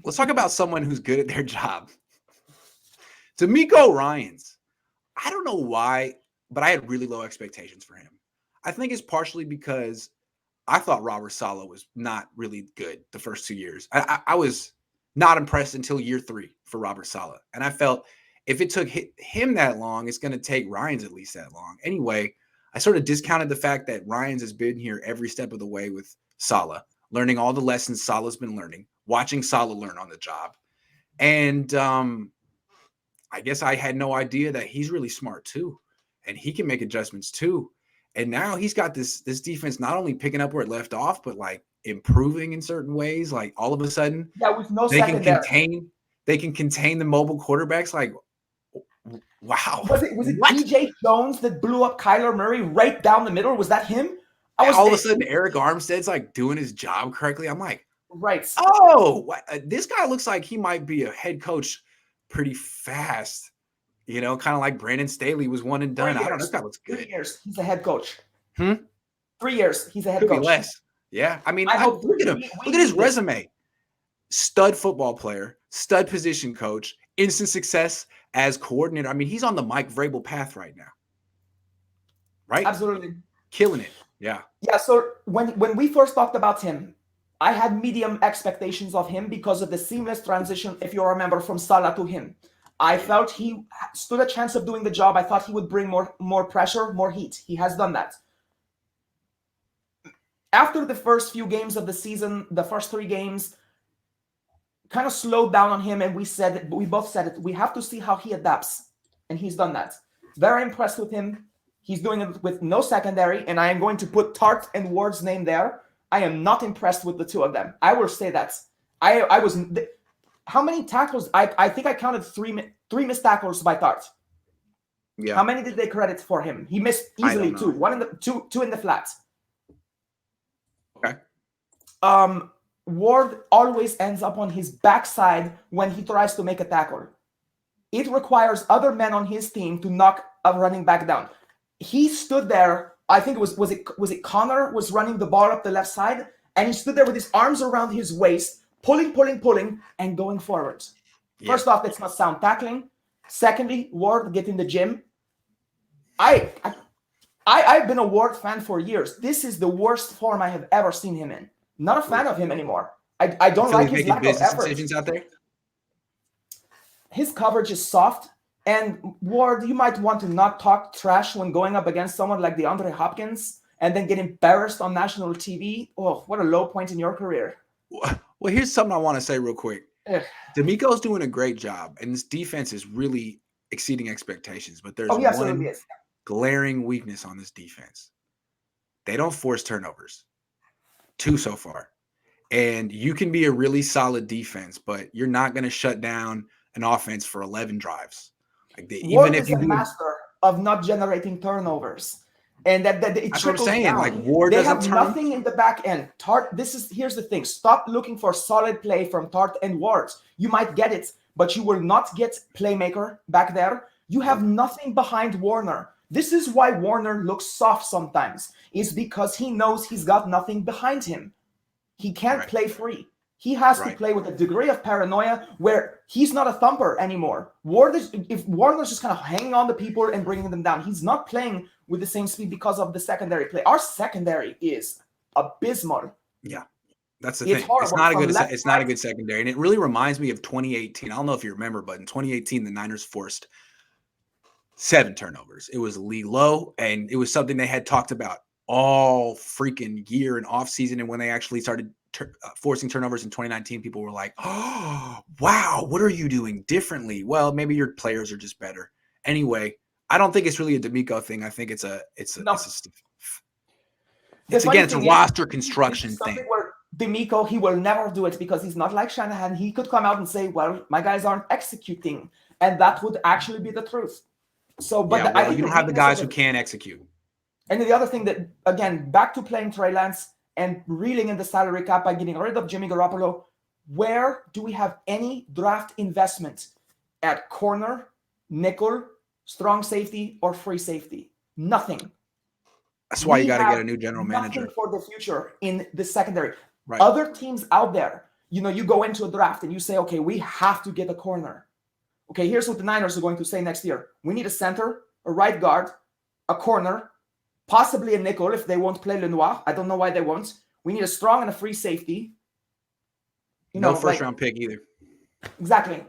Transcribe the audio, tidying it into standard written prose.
Let's talk about someone who's good at their job. DeMeco Ryans. I don't know why, but I had really low expectations for him. I think it's partially because I thought Robert Saleh was not really good the first 2 years. I was not impressed until year 3 for Robert Saleh. And I felt if it took him that long, it's going to take Ryans at least that long. Anyway, I sort of discounted the fact that Ryans has been here every step of the way with Saleh, learning all the lessons Saleh's been learning, watching Saleh learn on the job. And I guess I had no idea that he's really smart too. And he can make adjustments too. And now he's got this defense not only picking up where it left off, but like improving in certain ways. Like all of a sudden, with no they can contain the mobile quarterbacks. Like, wow. Was it DJ Jones that blew up Kyler Murray right down the middle? Was that him? All of a sudden, Eric Armstead's like doing his job correctly. I'm like, right. Oh, this guy looks like he might be a head coach pretty fast. You know, kind of like Brandon Staley was one and done. I don't know. This guy looks good. 3 years, he's a head coach. 3 years, he's a head Could coach. Be less. Yeah. I mean, look at him. Look at his resume. Stud football player, stud position coach, instant success as coordinator. I mean, he's on the Mike Vrabel path right now. Right? Absolutely. Killing it. Yeah. Yeah. So when we first talked about him, I had medium expectations of him because of the seamless transition, if you remember, from Saleh to him. I felt he stood a chance of doing the job. I thought he would bring more pressure, more heat. He has done that. After the first few games of the season, the first 3 games kind of slowed down on him, and we both said it. We have to see how he adapts, and he's done that. Very impressed with him. He's doing it with no secondary, and I am going to put Tart and Ward's name there. I am not impressed with the two of them. I will say that. I was. How many tackles? I think I counted three missed tackles by Tart. Yeah. How many did they credit for him? He missed easily 2. Two in the flat. Okay. Ward always ends up on his backside when he tries to make a tackle. It requires other men on his team to knock a running back down. He stood there. I think was it Connor was running the ball up the left side, and he stood there with his arms around his waist, pulling, and going forward. Yeah. First off, that's not sound tackling. Secondly, Ward, get in the gym. I've been a Ward fan for years. This is the worst form I have ever seen him in. Not a fan of him anymore. I don't like his lack of effort. Decisions out there. His coverage is soft. And Ward, you might want to not talk trash when going up against someone like DeAndre Hopkins and then get embarrassed on national TV. Oh, what a low point in your career. Well, here's something I want to say real quick. DeMeco's doing a great job, and this defense is really exceeding expectations. But there's one glaring weakness on this defense. They don't force turnovers. 2 so far. And you can be a really solid defense, but you're not going to shut down an offense for 11 drives. Like Ward is a master of not generating turnovers, and that it that's what I'm saying. Down. Like Ward they doesn't have nothing in the back end. Here's the thing. Stop looking for solid play from Tart and Ward. You might get it, but you will not get playmaker back there. You have nothing behind Warner. This is why Warner looks soft sometimes. Is because he knows he's got nothing behind him. He can't play free. He has to play with a degree of paranoia where he's not a thumper anymore. If Warner's just kind of hanging on to people and bringing them down, he's not playing with the same speed because of the secondary play. Our secondary is abysmal. Yeah, that's the thing. It's not a good secondary, and it really reminds me of 2018. I don't know if you remember, but in 2018, the Niners forced 7 turnovers. It was league low, and it was something they had talked about all freaking year and off season, and when they actually started forcing turnovers in 2019, people were like, oh, wow, what are you doing differently? Well, maybe your players are just better. Anyway, I don't think it's really a DeMeco thing. I think it's a roster construction thing. Where DeMeco, he will never do it because he's not like Shanahan. He could come out and say, well, my guys aren't executing. And that would actually be the truth. So, but I think you don't have the guys who can execute. And the other thing that, again, back to playing Trey Lance and reeling in the salary cap by getting rid of Jimmy Garoppolo, where do we have any draft investment at corner, nickel, strong safety, or free safety? Nothing. That's why you got to get a new general manager. Nothing for the future in the secondary. Right. Other teams out there, you go into a draft and you say, okay, we have to get a corner. Okay, here's what the Niners are going to say next year. We need a center, a right guard, a corner, possibly a nickel if they won't play Lenoir. I don't know why they won't. We need a strong and a free safety. No first round pick either. Exactly.